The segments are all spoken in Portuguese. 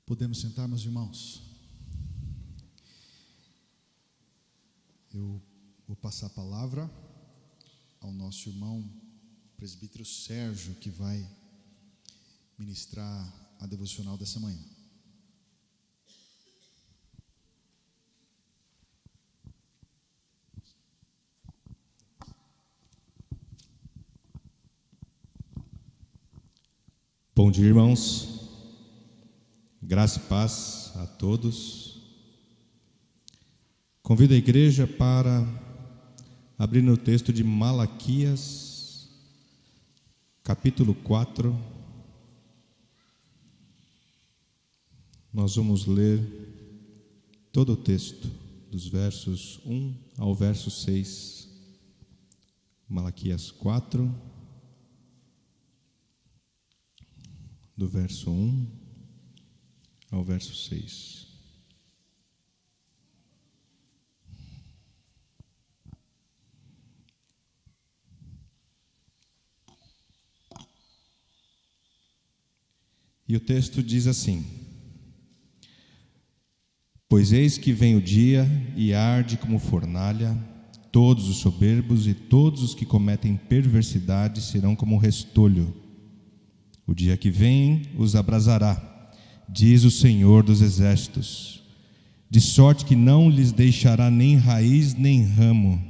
Podemos sentar, meus irmãos? Eu vou passar a palavra ao nosso irmão presbítero Sérgio, que vai ministrar a devocional dessa manhã. Bom dia, irmãos. Graça e paz a todos. Convido a igreja para abrir no texto de Malaquias, capítulo 4. Nós vamos ler todo o texto, dos versos 1 ao verso 6. Malaquias 4, do verso 1 ao verso 6. E o texto diz assim: Pois eis que vem o dia e arde como fornalha, todos os soberbos e todos os que cometem perversidade serão como restolho. O dia que vem os abrasará, diz o Senhor dos Exércitos, de sorte que não lhes deixará nem raiz nem ramo.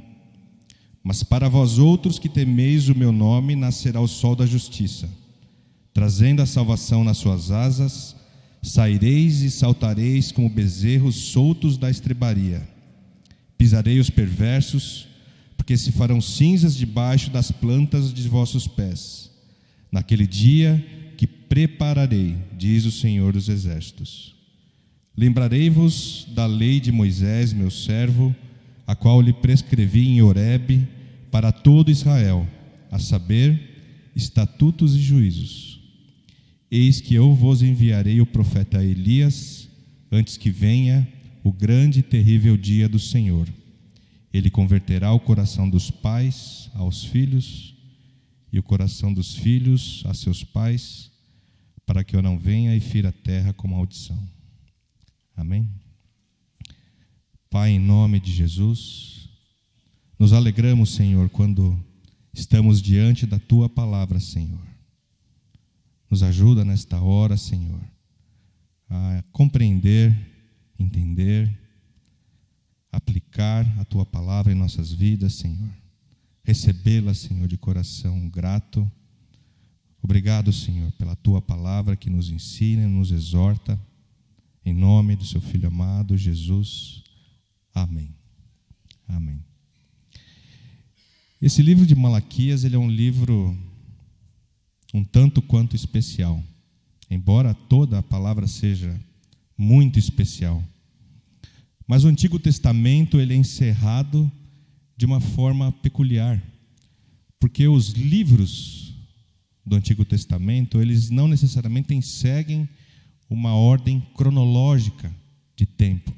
Mas para vós outros que temeis o meu nome, nascerá o sol da justiça, trazendo a salvação nas suas asas. Saireis e saltareis como bezerros soltos da estrebaria. Pisarei os perversos, porque se farão cinzas debaixo das plantas de vossos pés. Naquele dia que prepararei, diz o Senhor dos Exércitos. Lembrarei-vos da lei de Moisés, meu servo, a qual lhe prescrevi em Horebe para todo Israel, a saber, estatutos e juízos. Eis que eu vos enviarei o profeta Elias, antes que venha o grande e terrível dia do Senhor. Ele converterá o coração dos pais aos filhos, e o coração dos filhos a seus pais, para que eu não venha e fira a terra com maldição. Amém? Pai, em nome de Jesus, nos alegramos, Senhor, quando estamos diante da Tua palavra, Senhor. Nos ajuda nesta hora, Senhor, a compreender, entender, aplicar a Tua palavra em nossas vidas, Senhor. Recebê-la, Senhor, de coração grato. Obrigado, Senhor, pela Tua palavra que nos ensina, nos exorta. Em nome do Seu Filho amado, Jesus. Amém. Amém. Esse livro de Malaquias, ele é um livro um tanto quanto especial. Embora toda a palavra seja muito especial. Mas o Antigo Testamento, ele é encerrado de uma forma peculiar, porque os livros do Antigo Testamento, eles não necessariamente seguem uma ordem cronológica de tempo.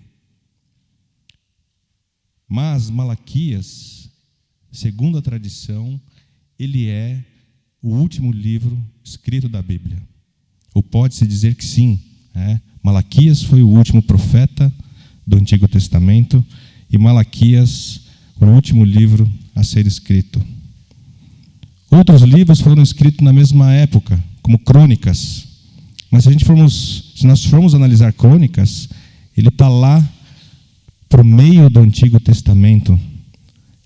Mas Malaquias, segundo a tradição, ele é o último livro escrito da Bíblia. Ou pode-se dizer que sim, Malaquias foi o último profeta do Antigo Testamento, e Malaquias o último livro a ser escrito. Outros livros foram escritos na mesma época, como Crônicas. Mas se nós formos analisar Crônicas, ele está lá para o meio do Antigo Testamento.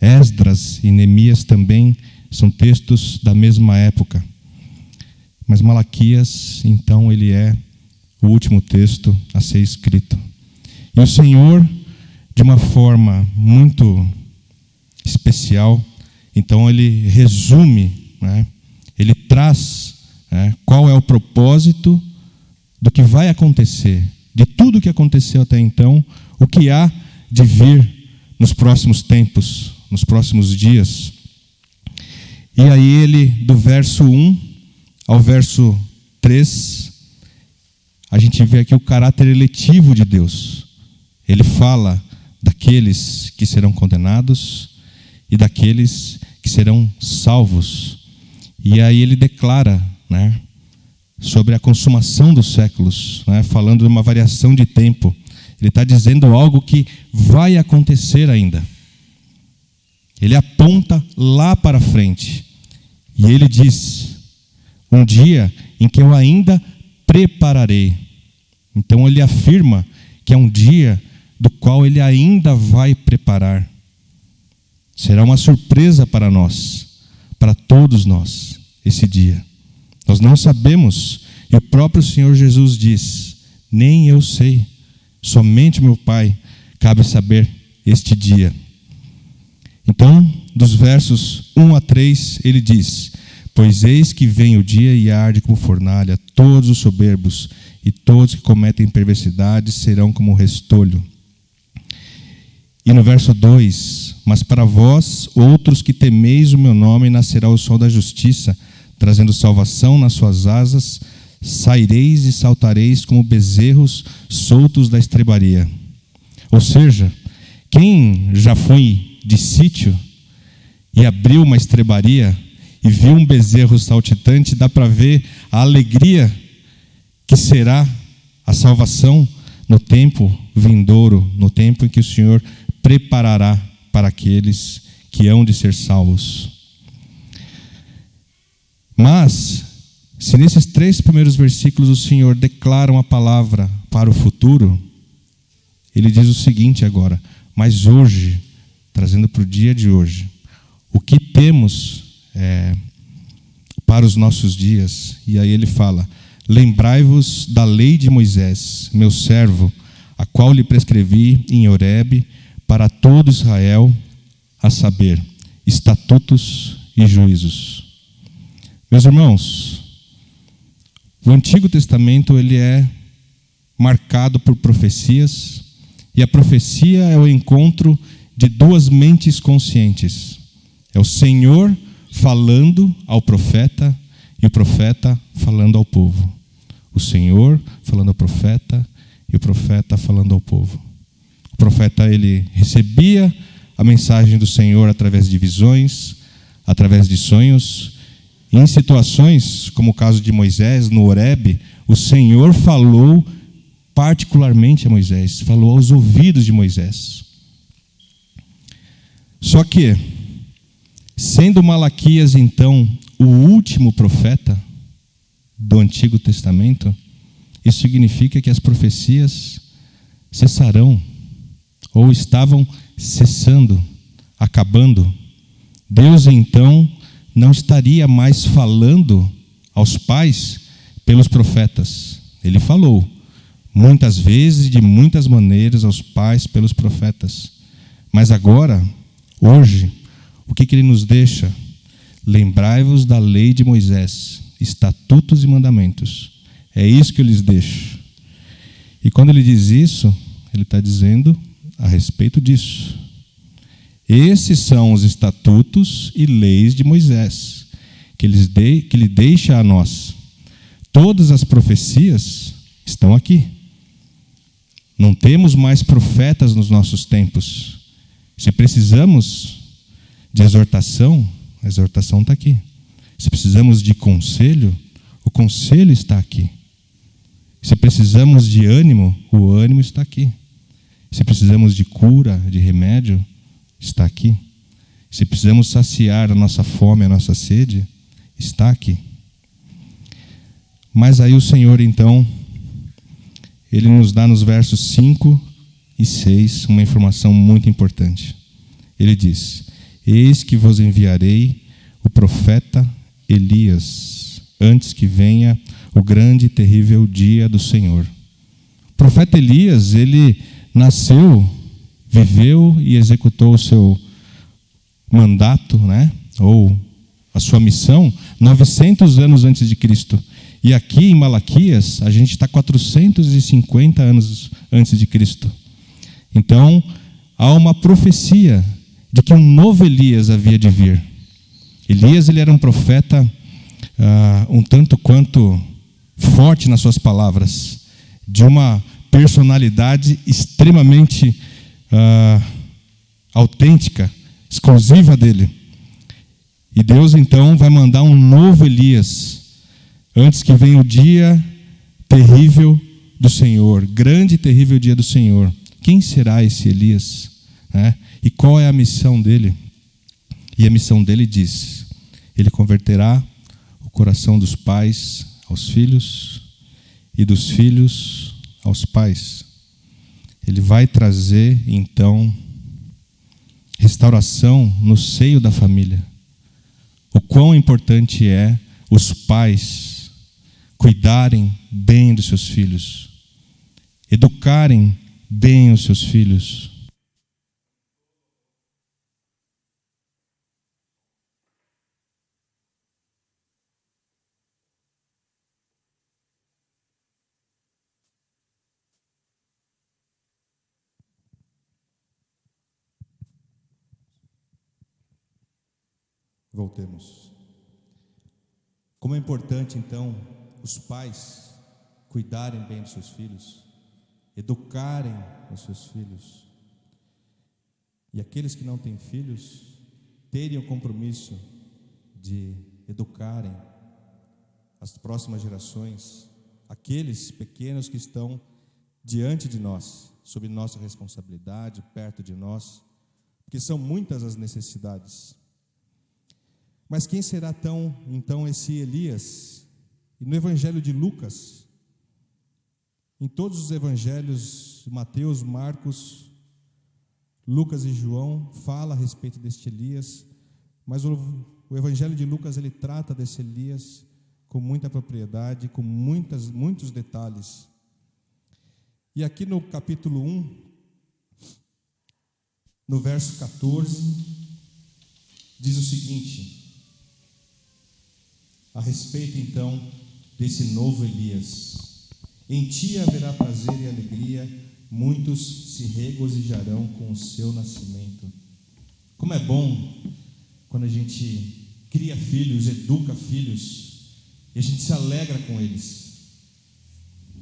Esdras e Neemias também são textos da mesma época. Mas Malaquias, então, ele é o último texto a ser escrito. E o Senhor, de uma forma muito especial, então ele resume, ele traz qual é o propósito do que vai acontecer, de tudo o que aconteceu até então, o que há de vir nos próximos tempos, nos próximos dias. E aí ele, do verso 1 ao verso 3, a gente vê aqui o caráter eletivo de Deus. Ele fala daqueles que serão condenados e daqueles que serão salvos. E aí ele declara, sobre a consumação dos séculos, né? Falando de uma variação de tempo. Ele está dizendo algo que vai acontecer ainda. Ele aponta lá para frente. E ele diz: um dia em que eu ainda prepararei. Então ele afirma que é um dia do qual ele ainda vai preparar. Será uma surpresa para nós, para todos nós, esse dia. Nós não sabemos, e o próprio Senhor Jesus diz: nem eu sei, somente meu Pai cabe saber este dia. Então, dos versos 1 a 3, ele diz: pois eis que vem o dia e arde como fornalha, todos os soberbos e todos que cometem perversidade serão como restolho. E no verso 2, mas para vós, outros que temeis o meu nome, nascerá o sol da justiça, trazendo salvação nas suas asas, saireis e saltareis como bezerros soltos da estrebaria. Ou seja, quem já foi de sítio e abriu uma estrebaria e viu um bezerro saltitante, dá para ver a alegria que será a salvação no tempo vindouro, no tempo em que o Senhor preparará para aqueles que hão de ser salvos. Mas, se nesses 3 primeiros versículos o Senhor declara uma palavra para o futuro, ele diz o seguinte agora: mas hoje, trazendo para o dia de hoje, o que temos para os nossos dias? E aí ele fala: lembrai-vos da lei de Moisés, meu servo, a qual lhe prescrevi em Horebe para todo Israel, a saber, estatutos e juízos. Meus irmãos, o Antigo Testamento ele é marcado por profecias, e a profecia é o encontro de 2 mentes conscientes. É o Senhor falando ao profeta e o profeta falando ao povo. O Senhor falando ao profeta e o profeta falando ao povo. O profeta ele recebia a mensagem do Senhor através de visões, através de sonhos. E em situações como o caso de Moisés no Horebe, o Senhor falou particularmente a Moisés, falou aos ouvidos de Moisés. Só que, sendo Malaquias então o último profeta do Antigo Testamento, isso significa que as profecias cessarão, ou estavam cessando, acabando. Deus então não estaria mais falando aos pais pelos profetas. Ele falou muitas vezes e de muitas maneiras aos pais pelos profetas. Mas agora, hoje, o que ele nos deixa? Lembrai-vos da lei de Moisés, estatutos e mandamentos. É isso que eu lhes deixo. E quando ele diz isso, ele está dizendo a respeito disso. Esses são os estatutos e leis de Moisés, que ele deixa a nós. Todas as profecias estão aqui. Não temos mais profetas nos nossos tempos. Se precisamos de exortação, a exortação está aqui. Se precisamos de conselho, o conselho está aqui. Se precisamos de ânimo, o ânimo está aqui. Se precisamos de cura, de remédio, está aqui. Se precisamos saciar a nossa fome, a nossa sede, está aqui. Mas aí o Senhor, então, ele nos dá nos versos 5 e 6 uma informação muito importante. Ele diz: eis que vos enviarei o profeta Elias, antes que venha o grande e terrível dia do Senhor. O profeta Elias, ele nasceu, viveu e executou o seu mandato, né? Ou a sua missão, 900 anos antes de Cristo. E aqui em Malaquias, a gente está 450 anos antes de Cristo. Então, há uma profecia de que um novo Elias havia de vir. Elias ele era um profeta um tanto quanto forte nas suas palavras, de uma personalidade extremamente autêntica, exclusiva dele. E Deus então vai mandar um novo Elias antes que venha o dia terrível do Senhor, grande e terrível dia do Senhor. Quem será esse Elias? E qual é a missão dele? E a missão dele diz: ele converterá o coração dos pais aos filhos e dos filhos aos pais. Ele vai trazer, então, restauração no seio da família. O quão importante é os pais cuidarem bem dos seus filhos, educarem bem os seus filhos. Voltemos. Como é importante, então, os pais cuidarem bem dos seus filhos, educarem os seus filhos. E aqueles que não têm filhos, terem o compromisso de educarem as próximas gerações, aqueles pequenos que estão diante de nós, sob nossa responsabilidade, perto de nós, porque são muitas as necessidades. Mas quem será então esse Elias? E no Evangelho de Lucas, em todos os evangelhos, Mateus, Marcos, Lucas e João, fala a respeito deste Elias, mas o Evangelho de Lucas, ele trata desse Elias com muita propriedade, com muitos detalhes. E aqui no capítulo 1, no verso 14, diz o seguinte, a respeito então desse novo Elias: em ti haverá prazer e alegria, muitos se regozijarão com o seu nascimento. Como é bom quando a gente cria filhos, educa filhos, e a gente se alegra com eles.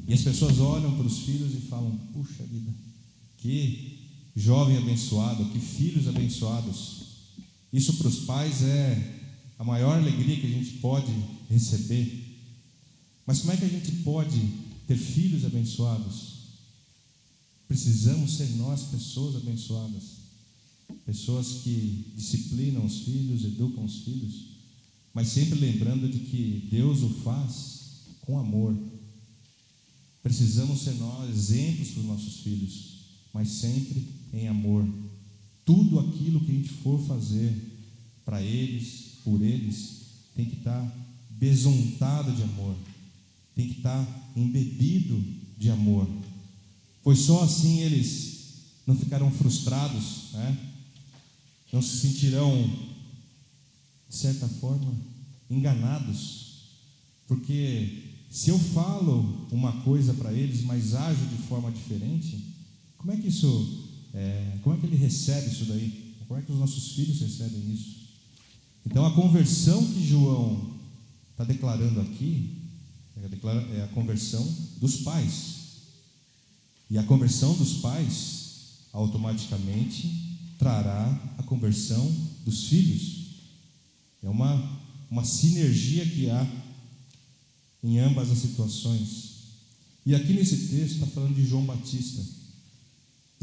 E as pessoas olham para os filhos e falam: puxa vida, que jovem abençoado, que filhos abençoados. Isso para os pais é a maior alegria que a gente pode receber. Mas como é que a gente pode ter filhos abençoados? Precisamos ser nós pessoas abençoadas, pessoas que disciplinam os filhos, educam os filhos, mas sempre lembrando de que Deus o faz com amor. Precisamos ser nós exemplos para os nossos filhos, mas sempre em amor. Tudo aquilo que a gente for fazer para eles, por eles, tem que estar besuntado de amor, tem que estar embebido de amor, pois só assim eles não ficarão frustrados, não se sentirão, de certa forma, enganados, porque se eu falo uma coisa para eles, mas ajo de forma diferente, como é que ele recebe isso daí? Como é que os nossos filhos recebem isso? Então a conversão que João está declarando aqui é a conversão dos pais. E a conversão dos pais automaticamente trará a conversão dos filhos. É uma sinergia que há em ambas as situações. E aqui nesse texto está falando de João Batista.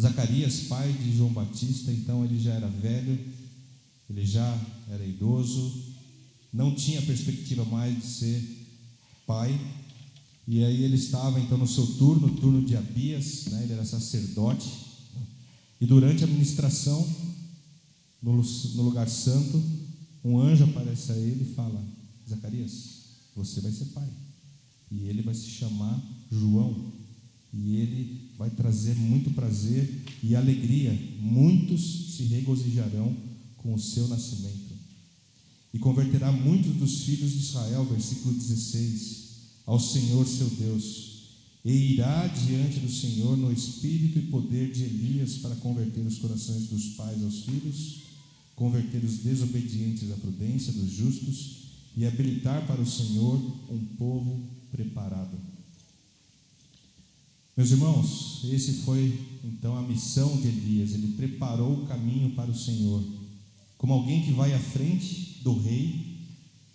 Zacarias, pai de João Batista, então ele já era velho, ele já era idoso, não tinha perspectiva mais de ser pai, e aí ele estava então no seu turno de Abias, ele era sacerdote, e durante a ministração no lugar santo, um anjo aparece a ele e fala: Zacarias, você vai ser pai, e ele vai se chamar João, e ele vai trazer muito prazer e alegria, muitos se regozijarão com o seu nascimento, e converterá muitos dos filhos de Israel, versículo 16, ao Senhor seu Deus, e irá diante do Senhor no espírito e poder de Elias, para converter os corações dos pais aos filhos, converter os desobedientes à prudência dos justos, e habilitar para o Senhor um povo preparado. Meus irmãos, esse foi então a missão de Elias. Ele preparou o caminho para o Senhor, como alguém que vai à frente do rei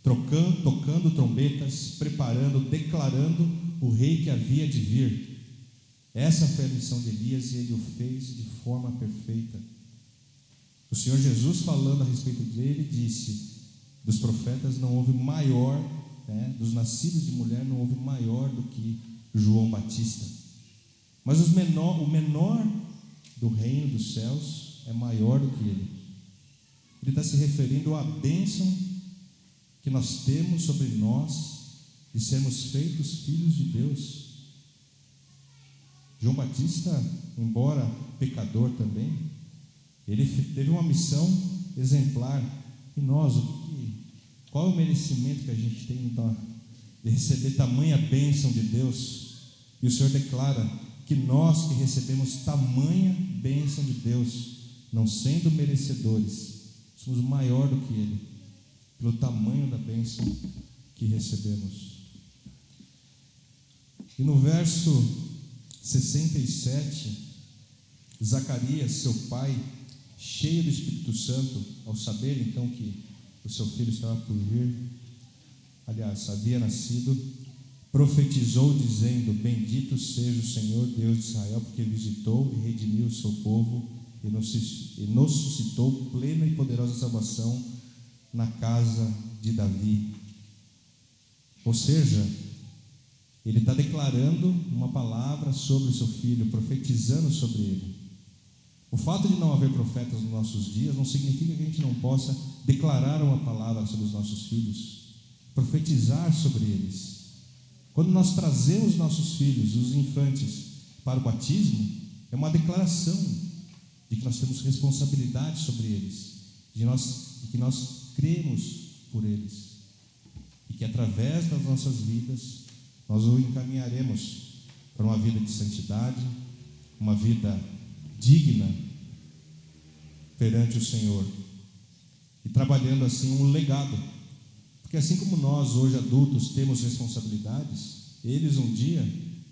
tocando trombetas, preparando, declarando o rei que havia de vir. Essa foi a missão de Elias e ele o fez de forma perfeita. O Senhor Jesus, falando a respeito dele, disse: dos profetas não houve maior, dos nascidos de mulher não houve maior do que João Batista. Mas o menor do reino dos céus é maior do que ele. Ele está se referindo à bênção que nós temos sobre nós de sermos feitos filhos de Deus. João Batista, embora pecador também, ele teve uma missão exemplar. E nós, qual é o merecimento que a gente tem então, de receber tamanha bênção de Deus? E o Senhor declara que nós que recebemos tamanha bênção de Deus, não sendo merecedores, somos maior do que Ele, pelo tamanho da bênção que recebemos. E no verso 67, Zacarias, seu pai, cheio do Espírito Santo, ao saber então que o seu filho estava por vir, aliás, havia nascido, profetizou dizendo: bendito seja o Senhor Deus de Israel, porque visitou e redimiu o seu povo e nos suscitou plena e poderosa salvação na casa de Davi. Ou seja, ele está declarando uma palavra sobre o seu filho, profetizando sobre ele. O fato de não haver profetas nos nossos dias não significa que a gente não possa declarar uma palavra sobre os nossos filhos, profetizar sobre eles. Quando nós trazemos nossos filhos, os infantes, para o batismo, é uma declaração de que nós temos responsabilidade sobre eles, de que nós cremos por eles, e que através das nossas vidas nós o encaminharemos para uma vida de santidade, uma vida digna perante o Senhor, e trabalhando assim um legado, porque assim como nós hoje adultos temos responsabilidades, eles um dia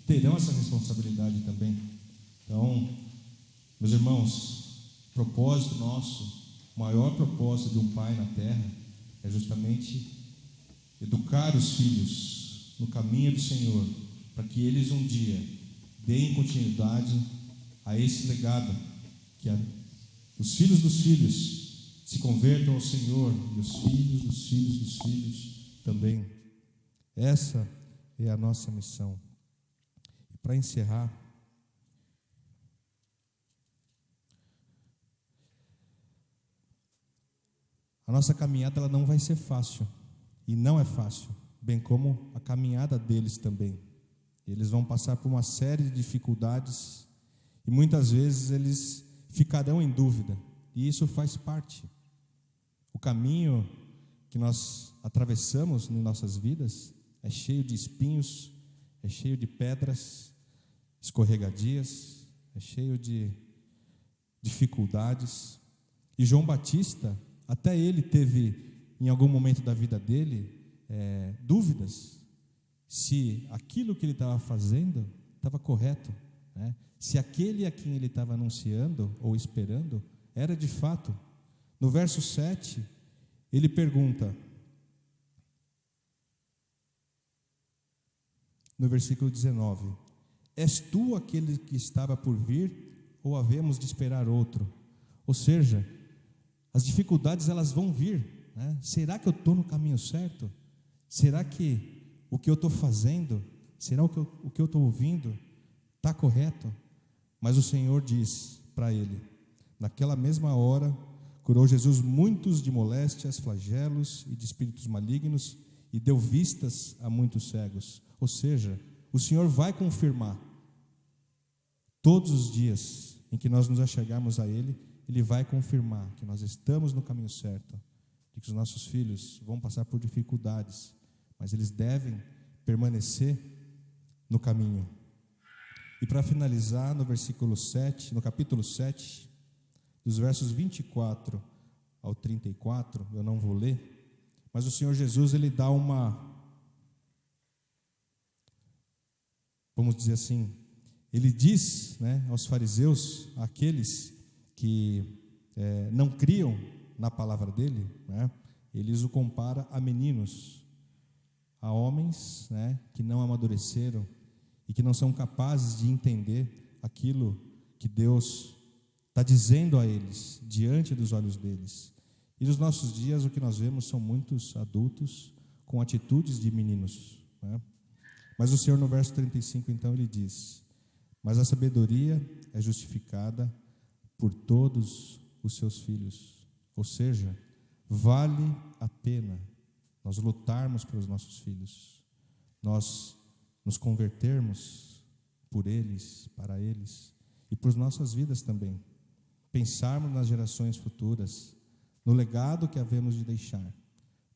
terão essa responsabilidade também. Então, meus irmãos, propósito nosso, o maior propósito de um pai na terra é justamente educar os filhos no caminho do Senhor, para que eles um dia deem continuidade a esse legado, que os filhos dos filhos se convertam ao Senhor, e os filhos dos filhos dos filhos também. Essa é a nossa missão. E para encerrar, a nossa caminhada ela não vai ser fácil, e não é fácil, bem como a caminhada deles também. Eles vão passar por uma série de dificuldades, e muitas vezes eles ficarão em dúvida, e isso faz parte. O caminho que nós atravessamos em nossas vidas é cheio de espinhos, é cheio de pedras escorregadias, é cheio de dificuldades. E João Batista, até ele teve, em algum momento da vida dele, dúvidas se aquilo que ele estava fazendo estava correto, né? Se aquele a quem ele estava anunciando ou esperando era de fato. No verso 7, ele pergunta, no versículo 19: és tu aquele que estava por vir, ou havemos de esperar outro? Ou seja, as dificuldades elas vão vir, né? Será que eu estou no caminho certo? Será que o que eu estou fazendo, será o que eu estou ouvindo está correto? Mas o Senhor diz para ele: naquela mesma hora curou Jesus muitos de moléstias, flagelos e de espíritos malignos, e deu vistas a muitos cegos. Ou seja, o Senhor vai confirmar todos os dias em que nós nos achegarmos a Ele, Ele vai confirmar que nós estamos no caminho certo, de que os nossos filhos vão passar por dificuldades, mas eles devem permanecer no caminho. E para finalizar, no versículo 7, no capítulo 7, dos versos 24 ao 34, eu não vou ler, mas o Senhor Jesus, ele dá vamos dizer assim, ele diz, né, aos fariseus, àqueles que não criam na palavra dele, né, ele o compara a meninos, a homens, né, que não amadureceram e que não são capazes de entender aquilo que Deus está dizendo a eles, diante dos olhos deles. E nos nossos dias o que nós vemos são muitos adultos com atitudes de meninos, né? Mas o Senhor no verso 35 então ele diz: mas a sabedoria é justificada por todos os seus filhos. Ou seja, vale a pena nós lutarmos pelos nossos filhos, nós nos convertermos por eles, para eles e por nossas vidas também. Pensarmos nas gerações futuras, no legado que havemos de deixar,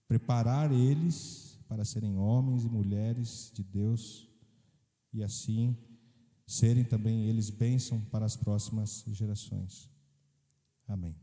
preparar eles para serem homens e mulheres de Deus e assim serem também eles bênção para as próximas gerações. Amém.